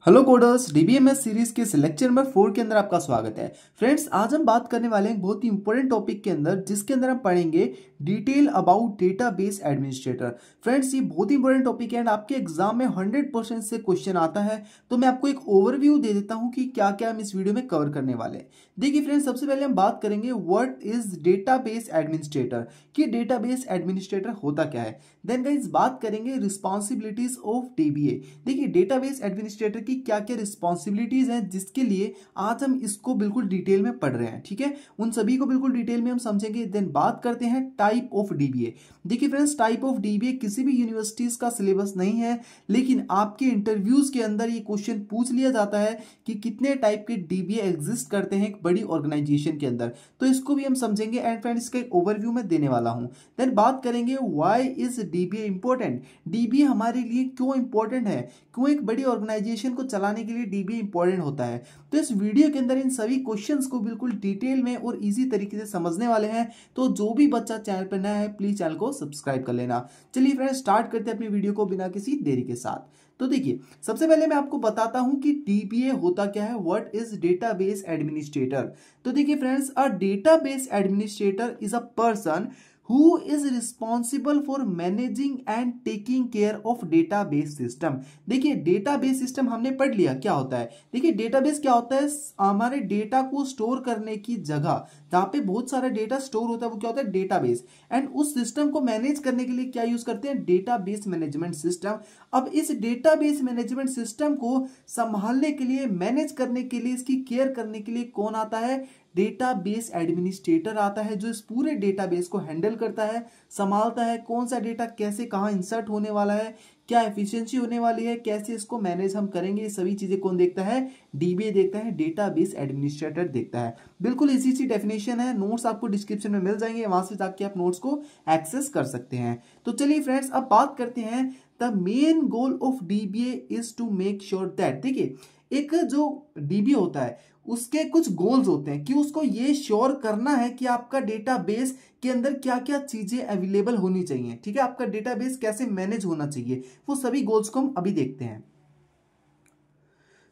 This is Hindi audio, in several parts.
हेलो कोडर्स, डीबीएमएस सीरीज के लेक्चर नंबर 4 के अंदर आपका स्वागत है। फ्रेंड्स, आज हम बात करने वाले हैं बहुत ही इंपॉर्टेंट टॉपिक के अंदर, जिसके अंदर हम पढ़ेंगे detail about database administrator. Friends, ये बहुत ही इंपॉर्टेंट टॉपिक है एंड आपके एग्जाम में 100% से क्वेश्चन आता है। तो मैं आपको एक ओवरव्यू दे देता हूं कि क्या क्या हम इस वीडियो में कवर करने वाले हैं। देखिए फ्रेंड्स, सबसे पहले हम बात करेंगे व्हाट इज डेटाबेस एडमिनिस्ट्रेटर, कि डेटाबेस एडमिनिस्ट्रेटर होता क्या है। देन गाइस बात करेंगे रिस्पॉन्सिबिलिटीज ऑफ डीबीए। देखिए डेटाबेस एडमिनिस्ट्रेटर की क्या क्या रिस्पॉन्सिबिलिटीज हैं, जिसके लिए आज हम इसको बिल्कुल डिटेल में पढ़ रहे हैं। ठीक है, उन सभी को बिल्कुल डिटेल में हम समझेंगे। देन बात करते हैं टाइप ऑफ डीबीए। देखिए फ्रेंड्स, टाइप ऑफ डीबीए किसी भी यूनिवर्सिटीज का सिलेबस नहीं है, लेकिन आपके इंटरव्यूज के अंदर ये क्वेश्चन पूछ लिया जाता है कि कितने टाइप के डीबीए एग्जिस्ट करते हैं एक बड़ी ऑर्गेनाइजेशन के अंदर। तो इसको भी हम समझेंगे एंड फ्रेंड्स इसका एक ओवरव्यू में देने वाला हूं। देन बात करेंगे why is dBA important, dBA हमारे लिए क्यों इंपॉर्टेंट है, क्यों एक बड़ी ऑर्गेनाइजेशन को चलाने के लिए डीबीए इंपॉर्टेंट होता है। तो इस वीडियो के अंदर इन सभी क्वेश्चंस को बिल्कुल डिटेल में और इजी तरीके से समझने वाले हैं। तो जो भी बच्चा चैनल पर नया है, प्लीज चैनल को सब्सक्राइब कर लेना। चलिए फ्रेंड्स, स्टार्ट करते हैं अपनी वीडियो को बिना किसी देरी के साथ। तो देखिए, सबसे पहले मैं आपको बताता हूं कि डीबीए होता क्या है, व्हाट इज डेटाबेस एडमिनिस्ट्रेटर। तो देखिए friends, a database administrator is a person who is responsible for managing and taking care of database system। देखिए डेटाबेस सिस्टम हमने पढ़ लिया क्या होता है। देखिए डेटाबेस क्या होता है, हमारे डेटा को स्टोर करने की जगह जहां पे बहुत सारा डेटा स्टोर होता है, वो क्या होता है, डेटाबेस। एंड उस सिस्टम को मैनेज करने के लिए क्या यूज करते हैं, डेटाबेस मैनेजमेंट सिस्टम। अब इस डेटाबेस मैनेजमेंट सिस्टम को संभालने के लिए, मैनेज करने के लिए, इसकी केयर करने के लिए कौन आता है, डेटाबेस एडमिनिस्ट्रेटर आता है, जो इस पूरे डेटाबेस को हैंडल करता है, संभालता है, कौन सा डेटा कैसे कहां इंसर्ट होने वाला है, क्या एफिशिएंसी होने वाली है, कैसे इसको मैनेज हम करेंगे। ये सभी चीजें कौन देखता है, डीबीए देखता है, डेटाबेस एडमिनिस्ट्रेटर देखता है। बिल्कुल इजी सी डेफिनेशन है, नोट्स आपको डिस्क्रिप्शन में मिल जाएंगे, वहां से जाके आप नोट्स को एक्सेस कर सकते हैं। तो चलिए फ्रेंड्स, अब बात करते हैं the main goal of DBA is to make sure that. देखिए एक जो डीबीए होता है उसके कुछ गोल्स होते हैं कि उसको ये श्योर करना है कि आपका डेटाबेस के अंदर क्या क्या चीजें अवेलेबल होनी चाहिए। ठीक है, आपका डेटाबेस कैसे मैनेज होना चाहिए, वो सभी गोल्स को हम अभी देखते हैं।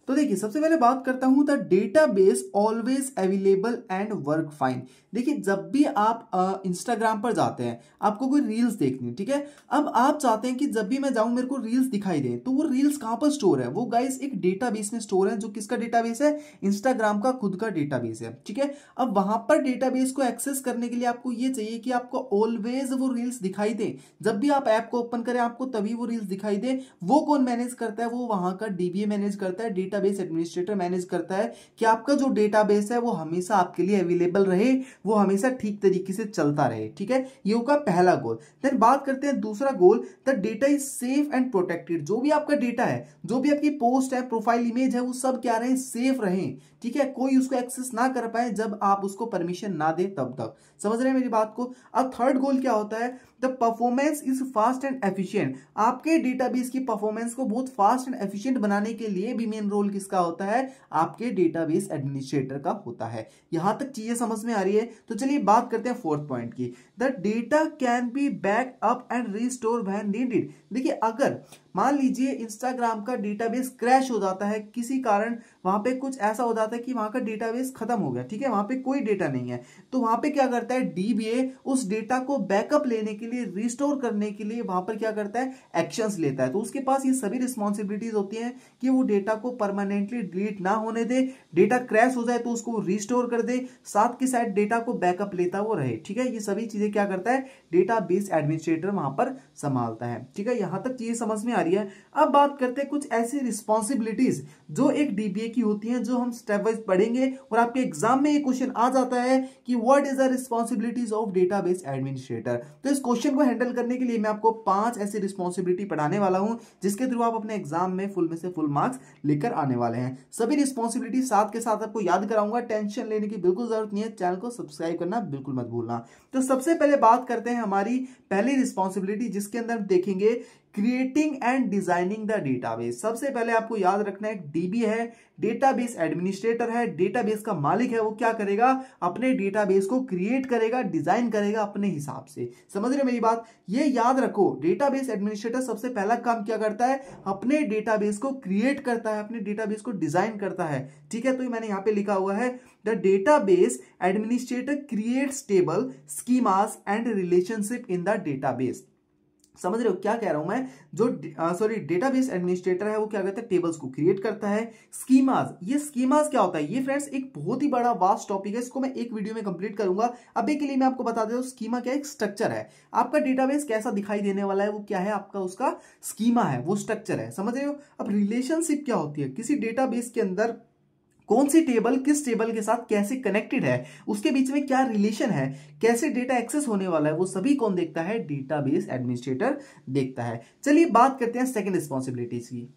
तो देखिए सबसे पहले बात करता हूं the database always available and work fine. देखिए जब भी आप इंस्टाग्राम पर जाते हैं, आपको कोई रील्स देखनी है, ठीक है, अब आप चाहते हैं कि जब भी मैं जाऊं मेरे को रील्स दिखाई दे, तो वो रील्स कहां पर स्टोर है, वो गाइस एक डेटाबेस में स्टोर है। जो किसका डेटाबेस है, इंस्टाग्राम का खुद का डेटाबेस है। ठीक है, अब वहां पर डेटाबेस को एक्सेस करने के लिए आपको ये चाहिए कि आपको ऑलवेज वो रील्स दिखाई दे। जब भी आप ऐप को ओपन करें आपको तभी वो रील्स दिखाई दे। वो कौन मैनेज करता है, वो वहां का डीबीए मैनेज करता है, डेटाबेस एडमिनिस्ट्रेटर मैनेज करता है कि आपका जो डेटाबेस है वो हमेशा आपके लिए अवेलेबल रहे, वो हमेशा ठीक तरीके से चलता रहे। ठीक है, ये होगा पहला गोल। देन बात करते हैं दूसरा goal, the data is safe and protected. जो भी आपका डेटा है, जो भी आपकी पोस्ट है, प्रोफाइल इमेज है, वो सब क्या रहे, सेफ रहे। ठीक है, कोई उसको एक्सेस ना कर पाए जब आप उसको परमिशन ना दे तब तक। समझ रहे हैं मेरी बात को। अब थर्ड गोल क्या होता है, the performance is fast and efficient. आपके डेटाबेस की परफॉर्मेंस को बहुत फास्ट एंड एफिशिएंट बनाने के लिए भी मेन रोल किसका होता है, आपके डेटाबेस एडमिनिस्ट्रेटर का होता है। यहां तक चीजें समझ में आ रही है। तो चलिए बात करते हैं फोर्थ पॉइंट की, the data can be back up and restore when needed. देखिए अगर मान लीजिए इंस्टाग्राम का डेटाबेस क्रैश हो जाता है, किसी कारण वहां पे कुछ ऐसा हो जाता है कि वहां का डेटाबेस खत्म हो गया, ठीक है, वहां पे कोई डेटा नहीं है, तो वहां पे क्या करता है डीबीए, उस डेटा को बैकअप लेने के लिए, रिस्टोर करने के लिए वहां पर क्या करता है, एक्शंस लेता है। तो उसके पास ये सभी रिस्पॉन्सिबिलिटीज होती हैं कि वो डेटा को परमानेंटली डिलीट ना होने दे, डेटा क्रैश हो जाए तो उसको रिस्टोर कर दे, साथ के साथ डेटा को बैकअप लेता वो रहे। ठीक है, ये सभी चीजें क्या करता है, डेटाबेस एडमिनिस्ट्रेटर वहां पर संभालता है। ठीक है, यहां तक चीजें समझ में आ रही है। अब बात करते हैं कुछ ऐसी रिस्पॉन्सिबिलिटीज जो एक डीबीए की होती हैं, जो हम स्टेप वाइज पढ़ेंगे और आपके एग्जाम में ये क्वेश्चन आ जाता है कि what is the responsibilities of database administrator. तो इस क्वेश्चन को हैंडल करने के लिए मैं आपको 5 ऐसी रिस्पॉन्सिबिलिटी पढ़ाने वाला हूं, जिसके थ्रू आप अपने एग्जाम में फुल में से फुल मार्क्स लेकर आने वाले हैं। सभी रिस्पॉन्सिबिलिटी साथ के साथ आपको याद कराऊंगा, टेंशन लेने की बिल्कुल जरूरत नहीं है। चैनल को सब्सक्राइब करना बिल्कुल मत भूलना। तो सबसे पहले बात करते हैं हमारी पहली रिस्पॉन्सिबिलिटी, जिसके अंदर देखेंगे creating and designing the database. सबसे पहले आपको याद रखना है डीबी है, डेटाबेस एडमिनिस्ट्रेटर है, डेटाबेस का मालिक है, वो क्या करेगा, अपने डेटाबेस को क्रिएट करेगा, डिजाइन करेगा अपने हिसाब से। समझ रहे हो मेरी बात? ये याद रखो, डेटाबेस एडमिनिस्ट्रेटर सबसे पहला काम क्या करता है, अपने डेटाबेस को क्रिएट करता है, अपने डेटाबेस को डिजाइन करता है। ठीक है, तो मैंने यहां पे लिखा हुआ है the database administrator creates table, schemas and relationship in the database. समझ रहे हो क्या कह रहा हूं मैं? जो डेटाबेस एडमिनिस्ट्रेटर है वो क्या करता है, टेबल्स को क्रिएट करता है। स्कीमास, ये स्कीमास क्या होता है? ये फ्रेंड्स एक बहुत ही बड़ा वास्ट टॉपिक है, इसको मैं एक वीडियो में कंप्लीट करूंगा। अभी के लिए मैं आपको बता देता हूं स्कीमा क्या है, एक स्ट्रक्चर है। आपका डेटाबेस कैसा दिखाई देने वाला है वो क्या है, आपका उसका स्कीमा है, वो स्ट्रक्चर है। समझ रहे हो? अब रिलेशनशिप क्या होती है, किसी डेटाबेस के अंदर कौन सी टेबल किस टेबल के साथ कैसे कनेक्टेड है, उसके बीच में क्या रिलेशन है, कैसे डेटा एक्सेस होने वाला है, वो सभी कौन देखता है, डेटाबेस एडमिनिस्ट्रेटर देखता है। चलिए बात करते हैं सेकंड रिस्पॉन्सिबिलिटीज की।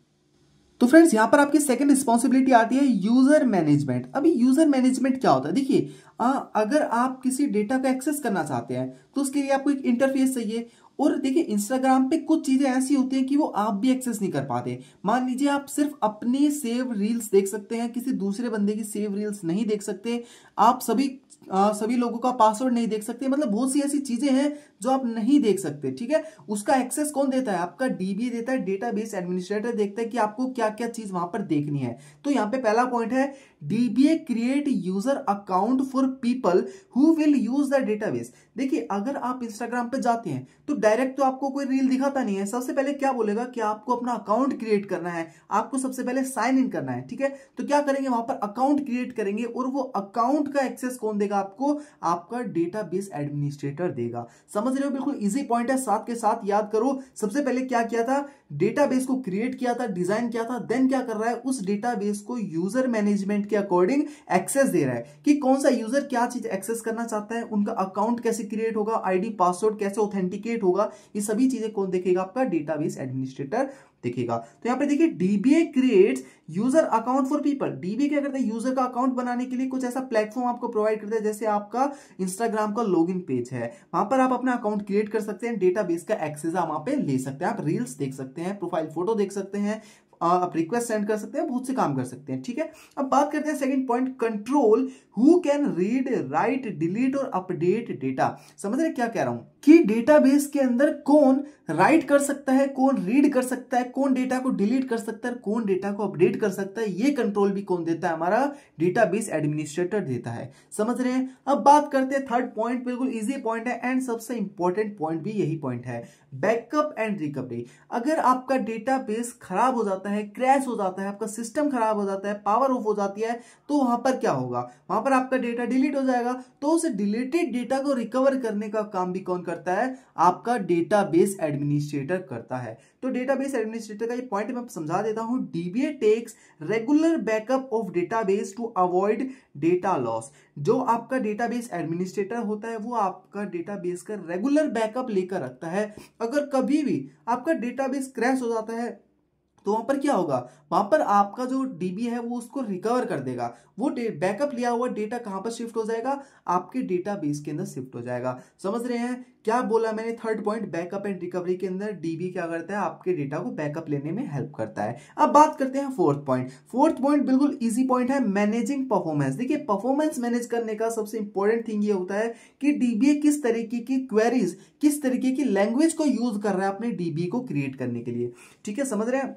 तो फ्रेंड्स यहां पर आपकी सेकंड रिस्पॉन्सिबिलिटी आती है यूजर मैनेजमेंट। अभी यूजर मैनेजमेंट क्या होता है? देखिए अगर आप किसी डेटा का एक्सेस करना चाहते हैं तो उसके लिए आपको एक इंटरफेस चाहिए। और देखिए इंस्टाग्राम पे कुछ चीजें ऐसी होती हैं कि वो आप भी एक्सेस नहीं कर पाते। मान लीजिए आप सिर्फ अपनी सेव रील्स देख सकते हैं, किसी दूसरे बंदे की सेव रील्स नहीं देख सकते, आप सभी लोगों का पासवर्ड नहीं देख सकते, मतलब बहुत सी ऐसी चीजें हैं जो आप नहीं देख सकते। ठीक है, उसका एक्सेस कौन देता है? आपका डीबी देता है, डेटाबेस एडमिनिस्ट्रेटर देखता है कि आपको क्या क्या चीज वहां पर देखनी है। तो यहां पे पहला पॉइंट है dBA create user account for people who will use the database. देखिए अगर आप इंस्टाग्राम पे जाते हैं तो डायरेक्ट तो आपको कोई रील दिखाता नहीं है, सबसे पहले क्या बोलेगा कि आपको अपना अकाउंट क्रिएट करना है, आपको सबसे पहले साइन इन करना है। ठीक है, तो क्या करेंगे, वहां पर अकाउंट क्रिएट करेंगे और वो अकाउंट का एक्सेस कौन देगा आपको, आपका डेटाबेस एडमिनिस्ट्रेटर देगा। समझ रहे हो? बिल्कुल इजी पॉइंट है, साथ के साथ याद करो सबसे पहले क्या किया था, डेटाबेस को क्रिएट किया था, डिजाइन किया था, देन क्या कर रहा है, उस डेटाबेस को यूजर मैनेजमेंट के अकॉर्डिंग एक्सेस दे रहा है कि कौन सा यूजर क्या चीज एक्सेस करना चाहता है, उनका अकाउंट कैसे क्रिएट होगा, आईडी पासवर्ड कैसे ऑथेंटिकेट होगा, ये सभी चीजें कौन देखेगा, आपका डेटाबेस एडमिनिस्ट्रेटर देखेगा। तो यहां पे देखिए dBA creates user account for people. DBA क्या करता है, यूजर का अकाउंट बनाने के लिए कुछ ऐसा प्लेटफॉर्म आपको प्रोवाइड करता है, जैसे आपका इंस्टाग्राम का लॉगिन पेज है, वहां पर आप अपना अकाउंट क्रिएट कर सकते हैं, डेटाबेस का एक्सेस आप वहां पे ले सकते हैं, आप रील्स देख सकते हैं, प्रोफाइल फोटो देख सकते हैं, आप रिक्वेस्ट सेंड कर सकते हैं, बहुत से काम कर सकते हैं। ठीक है, अब बात करते हैं second point, control who can read, right, delete और अपडेट डेटा। समझ रहे क्या कह रहा हूं कि डेटाबेस के अंदर कौन राइट कर सकता है, कौन रीड कर सकता है, कौन डेटा को डिलीट कर सकता है, कौन डेटा को अपडेट कर सकता है, ये कंट्रोल भी कौन देता है, हमारा डेटाबेस एडमिनिस्ट्रेटर देता है। समझ रहे हैं? अब बात करते हैं थर्ड पॉइंट, बिल्कुल इजी पॉइंट है एंड सबसे इंपॉर्टेंट पॉइंट भी यही पॉइंट है, बैकअप एंड रिकवरी। अगर आपका डेटाबेस खराब हो जाता है, क्रैश हो जाता है, आपका सिस्टम खराब हो जाता है, पावर ऑफ हो जाती है, तो वहां पर क्या होगा, वहां पर आपका डेटा डिलीट हो जाएगा। तो उस डिलीटेड डेटा को रिकवर करने का काम भी कौन करता है, आपका डेटाबेस एडमिनिस्ट्रेटर करता है। तो डेटाबेस एडमिनिस्ट्रेटर का ये पॉइंट मैं समझा देता हूं, DBA takes regular backup of database to avoid data loss. जो आपका डेटाबेस एडमिनिस्ट्रेटर होता है वो आपका डेटाबेस का रेगुलर बैकअप लेकर रखता है। अगर कभी भी आपका डेटाबेस क्रैश हो जाता है तो वहां पर क्या होगा, वहां पर आपका जो डीबी है वो उसको रिकवर कर देगा। वो बैकअप लिया हुआ डेटा कहां पर शिफ्ट हो जाएगा, आपके डेटाबेस के अंदर शिफ्ट हो जाएगा। समझ रहे हैं क्या बोला मैंने? Third point, backup and recovery के अंदर डीबी क्या करता है, आपके डेटा को बैकअप लेने में हेल्प करता है। अब बात करते हैं फोर्थ पॉइंट। फोर्थ पॉइंट बिल्कुल इजी पॉइंट है, मैनेजिंग परफॉर्मेंस। देखिए परफॉर्मेंस मैनेज करने का सबसे इंपॉर्टेंट थिंग ये होता है कि डीबीए किस तरीके की क्वेरीज, किस तरीके की लैंग्वेज को यूज कर रहा है अपने डीबी को क्रिएट करने के लिए। ठीक है, समझ रहे हैं?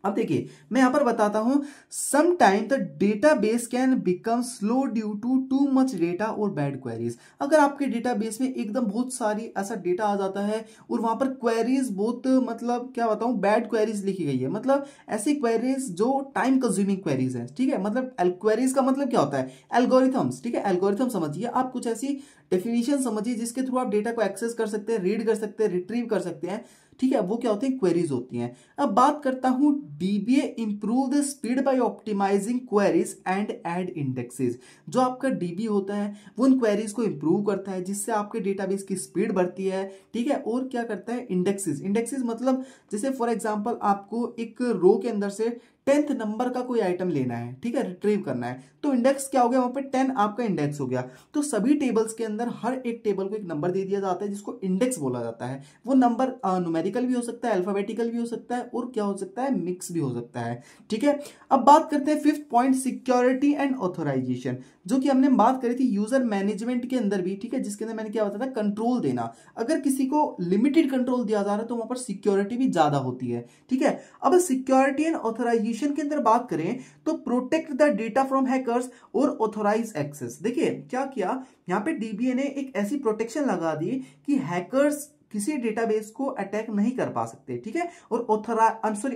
अब देखिए मैं यहां पर बताता हूं, sometime the database can become slow due to too much data और बैड क्वेरीज। अगर आपके डेटाबेस में एकदम बहुत सारी ऐसा डेटा आ जाता है और वहां पर क्वेरीज बहुत, मतलब क्या बताऊं, बैड क्वेरीज लिखी गई है, मतलब ऐसी क्वेरीज जो टाइम कंज्यूमिंग क्वेरीज है। ठीक है, मतलब क्वेरीज का मतलब क्या होता है, एल्गोरिथम्स। ठीक है, एल्गोरिथम समझिए आप, कुछ ऐसी डेफिनेशन समझिए जिसके थ्रू आप डेटा को एक्सेस कर सकते हैं, रीड कर सकते हैं, रिट्रीव कर सकते हैं। ठीक है, वो क्या होते हैं, क्वेरीज होती हैं। अब बात करता हूं, DBA improve the speed by optimising queries and add indexes. जो आपका डीबी होता है वो उन क्वेरीज को इंप्रूव करता है जिससे आपके डेटाबेस की स्पीड बढ़ती है। ठीक है, और क्या करता है, इंडेक्सेस। इंडेक्सेस मतलब जैसे फॉर एग्जांपल आपको एक रो के अंदर से 10th नंबर का कोई आइटम लेना है, ठीक है, रिट्रीव करना है, तो इंडेक्स क्या हो गया, वहां पे 10 आपका इंडेक्स हो गया। तो सभी टेबल्स के अंदर हर एक टेबल को एक नंबर दे दिया जाता है जिसको इंडेक्स बोला जाता है। वो नंबर न्यूमेरिकल भी हो सकता है, अल्फाबेटिकल भी हो सकता है, और क्या हो सकता है, मिक्स भी हो सकता है, ठीक है। अब बात करते हैं 5th point, security and authorisation, जो कि हमने बात करी थी यूजर मैनेजमेंट के अंदर भी, ठीक है, जिसके अंदर मैंने क्या बताया था, कंट्रोल देना। अगर किसी को लिमिटेड कंट्रोल दिया जा रहा है तो वहां पर सिक्योरिटी भी ज्यादा होती है, ठीक है। अब सिक्योरिटी एंड ऑथराइजेशन के अंदर बात करें तो protect the data from hackers और ऑथोराइज एक्सेस। देखिए क्या किया यहाँ पे डीबीए ने, एक ऐसी प्रोटेक्शन लगा दी कि हैकर्स किसी डेटाबेस को अटैक नहीं कर पा सकते, ठीक है। और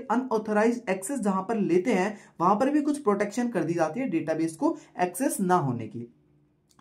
अनऑथराइज एक्सेस जहां पर लेते हैं वहां पर भी कुछ प्रोटेक्शन कर दी जाती है डेटाबेस को एक्सेस ना होने की।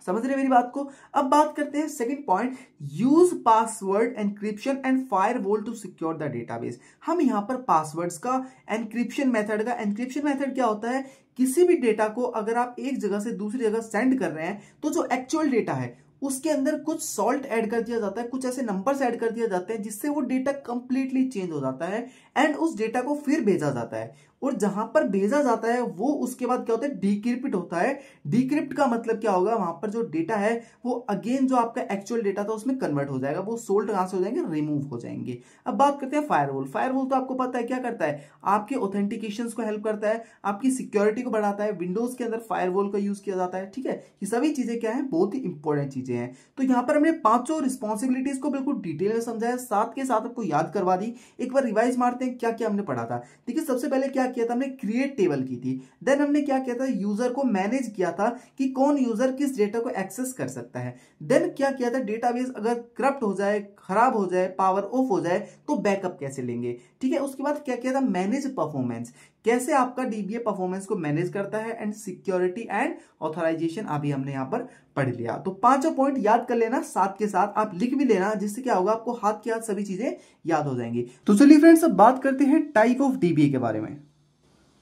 समझ रहे मेरी बात को। अब बात करते हैं second point, use password encryption and firewall to secure the database. हम यहां पर पासवर्ड्स का, एनक्रिप्शन मेथड क्या होता है, किसी भी डेटा को अगर आप एक जगह से दूसरी जगह सेंड कर रहे हैं तो जो एक्चुअल डेटा है उसके अंदर कुछ सॉल्ट ऐड कर दिया जाता है, कुछ ऐसे नंबर्स ऐड कर दिए जाते हैं जिससे वो डेटा कंप्लीटली चेंज हो जाता है एंड उस डेटा को फिर भेजा जाता है। और जहां पर भेजा जाता है वो उसके बाद क्या होता है, डिक्रिप्ट होता है। डिक्रिप्ट का मतलब क्या होगा, वहां पर जो डेटा है वो अगेन जो आपका एक्चुअल डेटा था उसमें कन्वर्ट हो जाएगा, वो सोल्ट कहां से हो जाएंगे, रिमूव हो जाएंगे। अब बात करते हैं फायरवॉल। फायरवॉल तो आपको पता है क्या करता है, आपके ऑथेंटिकेशन को हेल्प करता है, आपकी सिक्योरिटी को बढ़ाता है। विंडोज के अंदर फायरवॉल का यूज किया जाता है, ठीक है। ये सभी चीजें क्या है, बहुत ही इंपॉर्टेंट चीजें हैं। तो यहां पर हमने पांचों रिस्पॉन्सिबिलिटीज को बिल्कुल डिटेल में समझाया, साथ के साथ आपको याद करवा दी। एक बार रिवाइज मारते हैं क्या क्या हमने पढ़ा था। देखिए सबसे पहले क्या किया था, हमने क्रिएट टेबल की थी। देन हमने क्या किया था, यूजर को मैनेज किया था कि कौन यूजर किस डेटा को एक्सेस कर सकता है। देन क्या किया था, डेटाबेस अगर करप्ट हो जाए, खराब हो जाए, पावर ऑफ हो जाए तो बैकअप कैसे लेंगे, ठीक है। उसके बाद क्या किया था, मैनेज परफॉर्मेंस, कैसे आपका डीबीए परफॉर्मेंस को मैनेज करता है, एंड सिक्योरिटी एंड ऑथराइजेशन अभी हमने यहां पर पढ़ लिया। तो पांचों पॉइंट याद कर लेना, साथ के साथ आप लिख भी लेना, जिससे क्या होगा, आपको हाथ के हाथ सभी चीजें याद हो जाएंगी। तो चलिए फ्रेंड्स अब बात करते हैं टाइप ऑफ डीबीए के बारे में।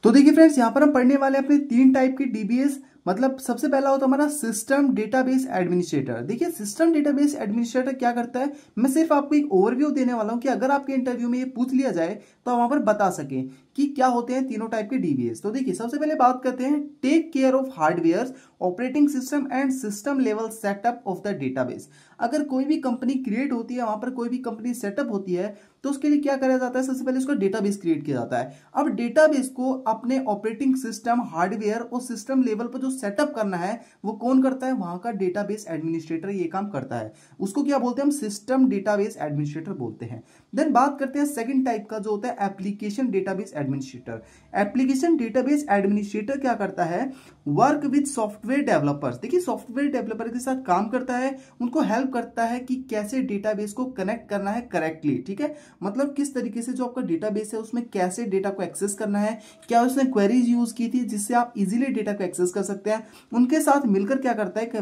तो देखिए फ्रेंड्स यहां पर हम पढ़ने वाले हैं अपने 3 टाइप के डीबीएस। मतलब सबसे पहला होता है हमारा सिस्टम डेटाबेस एडमिनिस्ट्रेटर। देखिए सिस्टम डेटाबेस एडमिनिस्ट्रेटर क्या करता है, मैं सिर्फ आपको एक ओवरव्यू देने वाला हूं कि अगर आपके इंटरव्यू में ये पूछ लिया जाए तो आप वहां पर बता सकें कि क्या होते हैं तीनों टाइप के डीबीएस। तो देखिए सबसे पहले बात करते हैं, take care of hardware, operating system and system level setup of the database. अगर कोई भी कंपनी क्रिएट होती है, वहां पर कोई भी कंपनी सेटअप होती है, तो उसके लिए क्या करा जाता है, सबसे पहले उसका डेटाबेस क्रिएट किया जाता है। अब डेटाबेस को अपने ऑपरेटिंग सिस्टम, हार्डवेयर और सिस्टम लेवल पर जो सेटअप करना है वो कौन करता है, वहां का डेटाबेस एडमिनिस्ट्रेटर ये काम करता है। उसको क्या बोलते हैं, हम सिस्टम डेटाबेस एडमिनिस्ट्रेटर बोलते हैं। देन बात करते हैं सेकंड टाइप का, जो होता है application database administrator. Application database administrator क्या करता है, वर्क विद सॉफ्टवेयर डेवलपर्स। देखिए सॉफ्टवेयर डेवलपर के साथ काम करता है, उनको हेल्प करता है कि कैसे डेटाबेस को कनेक्ट करना है करेक्टली, ठीक है। मतलब किस तरीके से जो आपका डेटाबेस है उसमें कैसे डेटा को एक्सेस करना है, क्या उसने क्वेरीज यूज की थी जिससे आप इजीली डेटा को एक्सेस कर सकते हैं। उनके साथ मिलकर क्या करता है कि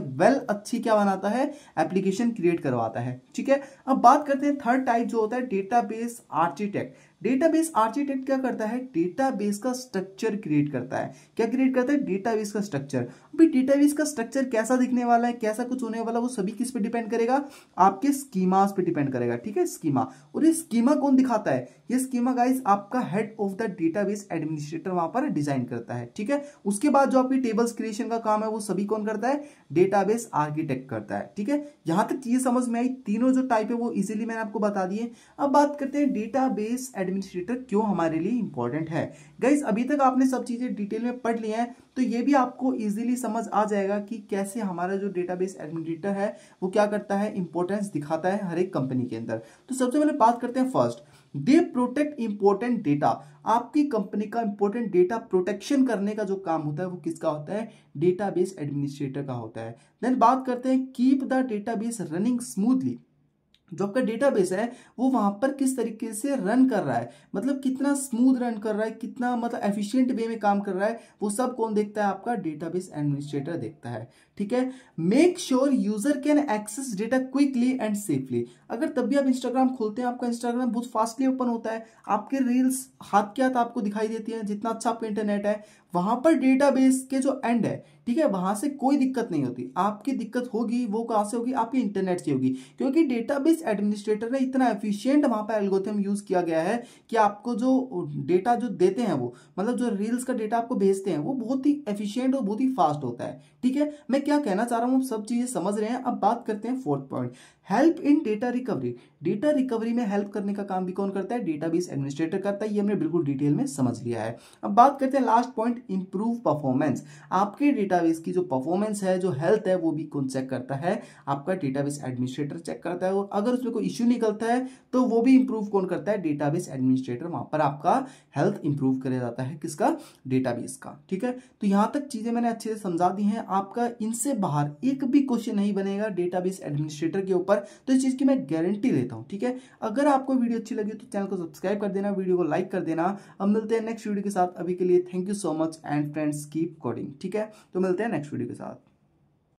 अच्छी क्या बनाता है, एप्लीकेशन क्रिएट करवाता है, ठीक है। अब बात करते हैं थर्ड टाइप जो होता है डेटाबेस आर्किटेक्ट। डेटाबेस आर्किटेक्ट क्या करता है, डेटाबेस का स्ट्रक्चर क्रिएट करता है। क्या क्रिएट करता है, डेटाबेस का स्ट्रक्चर। अभी डेटाबेस का स्ट्रक्चर कैसा दिखने वाला है, कैसा कुछ होने वाला, वो सभी किस पे डिपेंड करेगा, आपके स्कीमास पे डिपेंड करेगा, ठीक है। स्कीमा, और ये स्कीमा कौन दिखाता है, ये स्कीमा गाइस आपका head of the database administrator वहां पर डिजाइन करता है, ठीक है। उसके बाद जो आपकी टेबल्स क्रिएशन का काम है वो सभी कौन करता है, डेटाबेस आर्किटेक्ट करता है, ठीक है। यहां तक चीज समझ में आई, तीनों जो टाइप है वो इजीली मैंने आपको बता दिए। अब बात करते हैं डेटाबेस एडमिनिस्ट्रेटर क्यों हमारे लिए इंपॉर्टेंट है। गाइस अभी तक आपने सब चीजें डिटेल में पढ़ ली हैं, तो ये भी आपको इजीली समझ आ जाएगा कि कैसे हमारा जो डेटाबेस एडमिनिस्ट्रेटर है वो क्या करता है, इंपॉर्टेंस दिखाता है हर एक कंपनी के अंदर। तो सबसे पहले बात करते हैं first, they protect important data. आपकी कंपनी का इंपॉर्टेंट डेटा प्रोटेक्शन करने का जो काम होता है वो किसका होता है, डेटाबेस एडमिनिस्ट्रेटर का होता है। देन बात करते हैं keep the database running smoothly. जो आपका डेटाबेस है वो वहां पर किस तरीके से रन कर रहा है, मतलब कितना स्मूथ रन कर रहा है, कितना मतलब एफिशिएंट वे में काम कर रहा है, वो सब कौन देखता है, आपका डेटाबेस एडमिनिस्ट्रेटर देखता है, ठीक है। Make sure user can access data quickly and safely. अगर तब भी आप इंस्टाग्राम खोलते हैं, आपका इंस्टाग्राम बहुत फास्टली ओपन होता है, आपके रील्स हाथ के हाथ आपको दिखाई देती है, जितना अच्छा आपका इंटरनेट है, वहां पर डेटाबेस के जो एंड है, ठीक है, वहां से कोई दिक्कत नहीं होती। आपकी दिक्कत होगी वो कहां से होगी, आपके इंटरनेट से होगी, क्योंकि डेटाबेस एडमिनिस्ट्रेटर ने इतना एफिशिएंट वहां पर एल्गोरिथम यूज किया गया है कि आपको जो डेटा जो देते हैं वो, मतलब जो रील्स का डेटा आपको भेजते हैं वो बहुत ही एफिशिएंट और बहुत ही फास्ट होता है। ठीक है, मैं क्या कहना चाह रहा हूं सब चीजें समझ रहे हैं। अब बात करते हैं fourth point, help in data recovery. Data recovery में हेल्प करने का काम भी कौन करता है, डेटाबेस एडमिनिस्ट्रेटर करता है। ये हमने बिल्कुल डिटेल में समझ लिया है। अब बात करते हैं लास्ट पॉइंट, इंप्रूव परफॉर्मेंस। आपके डेटाबेस की जो परफॉर्मेंस है, जो हेल्थ है, वो भी कौन चेक करता है, आपका डेटाबेस एडमिनिस्ट्रेटर चेक करता है। और अगर उसमें कोई इश्यू निकलता है तो वो भी इंप्रूव कौन करता है, डेटाबेस एडमिनिस्ट्रेटर। वहां पर आपका हेल्थ इंप्रूव किया जाता है, किसका, डेटाबेस का। ठीक है, तो यहां तक चीजें मैंने अच्छे से समझा दी हैं। आपका इनसे बाहर एक भी क्वेश्चन नहीं बनेगा डेटाबेस एडमिनिस्ट्रेटर के ऊपर, तो इस चीज की मैं गारंटी देता हूं। ठीक है, अगर आपको वीडियो अच्छी लगी तो चैनल को सब्सक्राइब कर देना, वीडियो को लाइक कर देना। अब मिलते हैं नेक्स्ट वीडियो के साथ। अभी के लिए thank you so much and friends keep coding. ठीक है, तो मिलते हैं नेक्स्ट वीडियो के साथ।